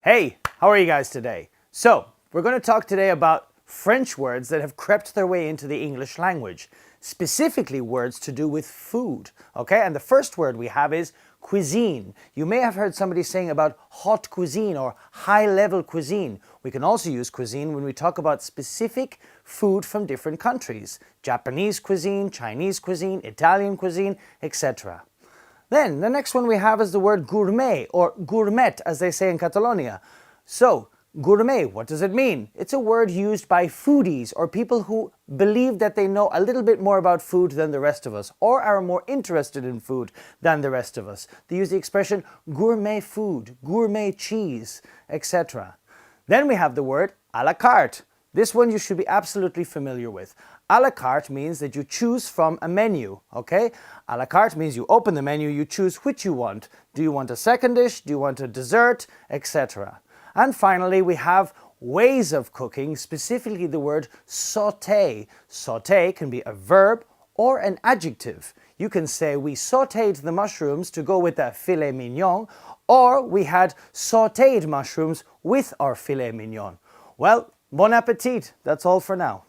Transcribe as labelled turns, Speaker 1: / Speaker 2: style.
Speaker 1: Hey, how are you guys today? So, we're going to talk today about French words that have crept their way into the English language, specifically words to do with food, okay? And the first word we have is cuisine. You may have heard somebody saying about haute cuisine or high-level cuisine. We can also use cuisine when we talk about specific food from different countries. Japanese cuisine, Chinese cuisine, Italian cuisine, etc. Then, the next one we have is the word gourmet, or gourmet, as they say in Catalonia. So, gourmet, what does it mean? It's a word used by foodies, or people who believe that they know a little bit more about food than the rest of us, or are more interested in food than the rest of us. They use the expression gourmet food, gourmet cheese, etc. Then we have the word à la carte. This one you should be absolutely familiar with. À la carte means that you choose from a menu, okay? À la carte means you open the menu, you choose which you want. Do you want a second dish? Do you want a dessert? Etc. And finally, we have ways of cooking, specifically the word sauté. Sauté can be a verb or an adjective. You can say, we sautéed the mushrooms to go with the filet mignon, or we had sautéed mushrooms with our filet mignon. Well, bon appétit. That's all for now.